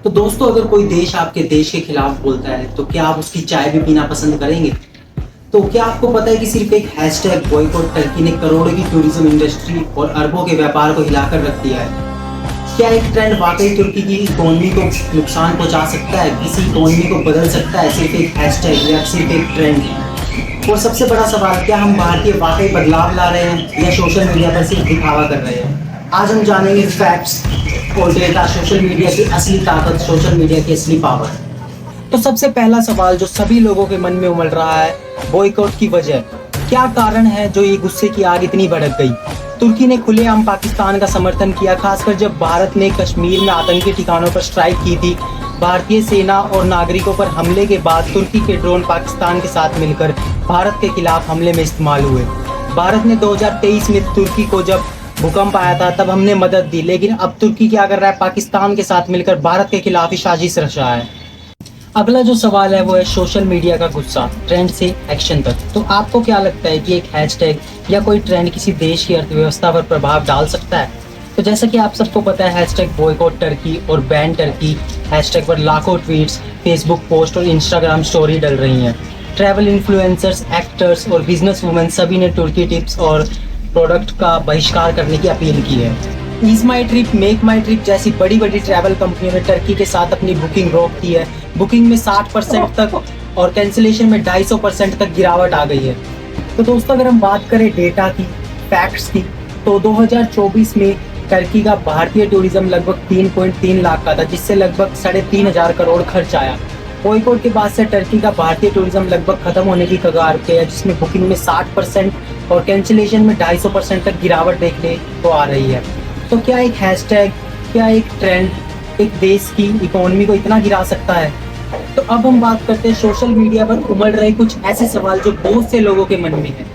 तो दोस्तों, अगर कोई देश आपके देश के खिलाफ बोलता है तो क्या आप उसकी चाय भी पीना पसंद करेंगे? तो क्या आपको पता है कि सिर्फ एक हैशटैग बॉयकॉट टर्की ने करोड़ों की टूरिज्म इंडस्ट्री और अरबों के व्यापार को हिलाकर रख दिया है? क्या एक ट्रेंड वाकई तुर्की की इकोनॉमी को नुकसान पहुंचा सकता है, किसी इकोनॉमी को बदल सकता है सिर्फ एक हैशटैग या सिर्फ एक ट्रेंड? और सबसे बड़ा सवाल, क्या हम भारतीय वाकई बदलाव ला रहे हैं या सोशल मीडिया पर सिर्फ दिखावा कर रहे हैं? आज हम जानेंगे फैक्ट्स और डेटा, सोशल मीडिया की असली ताकत, सोशल मीडिया की असली पावर। तो सबसे पहला सवाल जो सभी लोगों के मन में उमड़ रहा है, बॉयकॉट की वजह क्या कारण है जो ये गुस्से की आग इतनी भड़क गई? तुर्की ने खुलेआम पाकिस्तान का समर्थन किया, खासकर जब भारत ने कश्मीर में आतंकी ठिकानों पर स्ट्राइक की थी। भारतीय सेना और नागरिकों पर हमले के बाद तुर्की के ड्रोन पाकिस्तान के साथ मिलकर भारत के खिलाफ हमले में इस्तेमाल हुए। भारत ने 2023 में तुर्की को जब भूकंप आया था तब हमने मदद दी, लेकिन अब तुर्की क्या कर रहा है? पाकिस्तान के साथ मिलकर भारत के खिलाफ ही साजिश रच रहा है। अगला जो सवाल है वो है सोशल मीडिया का गुस्सा, ट्रेंड से एक्शन तक। तो आपको क्या लगता है कि एक हैशटैग या कोई ट्रेंड किसी देश की अर्थव्यवस्था पर प्रभाव डाल सकता है? तो जैसा कि आप सबको पता है, हैशटैग बॉयकॉट टर्की और बैन टर्की हैशटैग पर लाखों ट्वीट्स, फेसबुक पोस्ट और इंस्टाग्राम स्टोरी डल रही हैं। ट्रैवल इन्फ्लुएंसर्स, एक्टर्स और बिजनेस वुमेन सभी ने तुर्की टिप्स और प्रोडक्ट का बहिष्कार करने की अपील की है। ईज माई ट्रिप, मेक माई ट्रिप जैसी बड़ी बड़ी ट्रैवल कंपनियों ने टर्की के साथ अपनी बुकिंग रोक दी है। बुकिंग में 60% तक और कैंसिलेशन में 250% तक गिरावट आ गई है। तो दोस्तों, अगर हम बात करें डेटा की, फैक्ट्स की, तो 2024 में टर्की का भारतीय टूरिज्म लगभग 3.3 लाख का था, जिससे लगभग 3,500 करोड़ खर्च आया। बॉयकॉट के बाद से टर्की का भारतीय टूरिज्म लगभग खत्म होने की कगार पे है, जिसमें बुकिंग में 60% और कैंसिलेशन में 250% तक गिरावट देखने को आ रही है। तो क्या एक हैशटैग, क्या एक ट्रेंड एक देश की इकोनॉमी को इतना गिरा सकता है? तो अब हम बात करते हैं सोशल मीडिया पर उमड़ रहे कुछ ऐसे सवाल जो बहुत से लोगों के मन में है।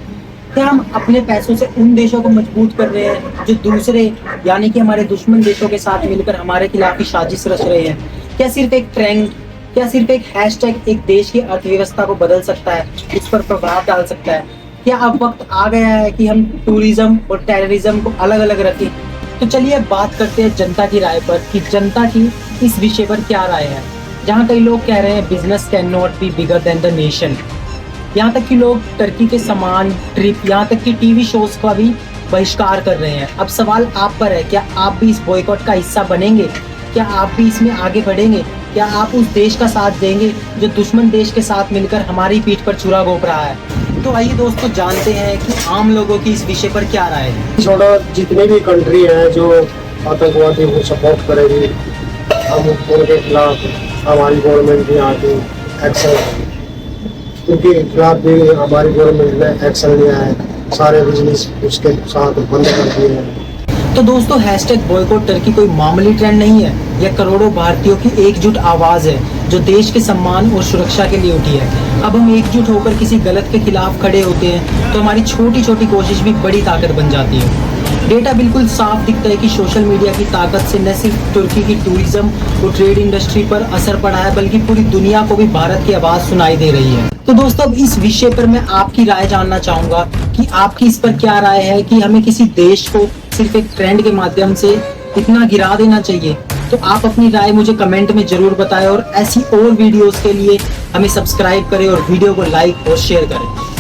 क्या हम अपने पैसों से उन देशों को मजबूत कर रहे हैं जो दूसरे यानी कि हमारे दुश्मन देशों के साथ मिलकर हमारे खिलाफ ही साजिश रच रहे हैं? क्या सिर्फ एक ट्रेंड, क्या सिर्फ एक हैशटैग एक देश की अर्थव्यवस्था को बदल सकता है, उस पर प्रभाव डाल सकता है? क्या अब वक्त आ गया है कि हम टूरिज्म और टेररिज्म को अलग अलग रखें? तो चलिए बात करते हैं जनता की राय पर कि जनता की इस विषय पर क्या राय है। जहाँ कई लोग कह रहे हैं business can not be bigger than the nation, यहाँ तक कि लोग टर्की के सामान, ट्रिप, यहाँ तक कि टीवी शोज का भी बहिष्कार कर रहे हैं। अब सवाल आप पर है, क्या आप भी इस बॉयकॉट का हिस्सा बनेंगे? क्या आप भी इसमें आगे बढ़ेंगे? क्या आप उस देश का साथ देंगे जो दुश्मन देश के साथ मिलकर हमारी पीठ पर छुरा घोंप रहा है? तो आइए दोस्तों, जानते हैं कि आम लोगों की इस विषय पर क्या राय है। थोड़ा जितनी भी कंट्री है जो आतंकवादी को सपोर्ट करेगी, हम उनके खिलाफ हमारी गवर्नमेंट भी आके एक्शन, उनके खिलाफ भी हमारी गवर्नमेंट ने एक्शन लिया है। सारे बिजनेस उसके साथ बंद कर दिए हैं। तो दोस्तों, हैशटैग बॉयकॉट टर्की कोई मामूली ट्रेंड नहीं है, यह करोड़ों भारतीयों की एकजुट आवाज है जो देश के सम्मान और सुरक्षा के लिए उठी है। अब हम एकजुट होकर किसी गलत के खिलाफ खड़े होते हैं तो हमारी छोटी छोटी कोशिश भी बड़ी ताकत बन जाती है। डेटा बिल्कुल साफ दिखता है कि सोशल मीडिया की ताकत से न सिर्फ तुर्की की टूरिज्म और ट्रेड इंडस्ट्री पर असर पड़ा है, बल्कि पूरी दुनिया को भी भारत की आवाज सुनाई दे रही है। तो दोस्तों, अब इस विषय पर मैं आपकी राय जानना चाहूंगा कि आपकी इस पर क्या राय है कि हमें किसी देश को सिर्फ एक ट्रेंड के माध्यम से इतना गिरा देना चाहिए? तो आप अपनी राय मुझे कमेंट में जरूर बताएं और ऐसी और वीडियोस के लिए हमें सब्सक्राइब करें और वीडियो को लाइक और शेयर करें।